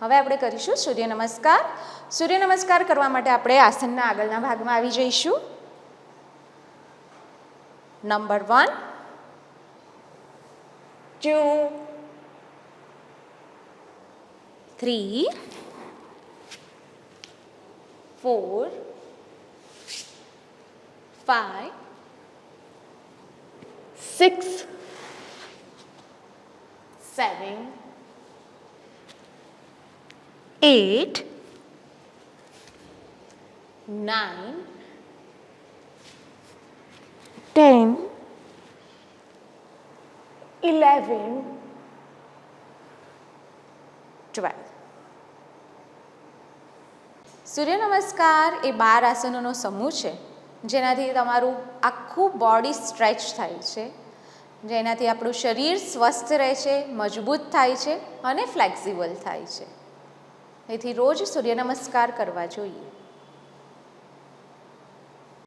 હવે આપણે કરીશું સૂર્ય નમસ્કાર. સૂર્ય નમસ્કાર કરવા માટે આપણે આસનના આગળના ભાગમાં આવી જઈશું. નંબર 1, 2, 3, 4, 5, 6, 7, 8, 9, 10, 11, 12. સૂર્ય નમસ્કાર એ 12 આસનોનો સમૂહ છે જેનાથી તમારું આખું બોડી સ્ટ્રેચ થાય છે, જેનાથી આપણું શરીર સ્વસ્થ રહે છે, મજબૂત થાય છે અને ફ્લેક્સિબલ થાય છે. તેથી રોજ સૂર્ય નમસ્કાર કરવા જોઈએ.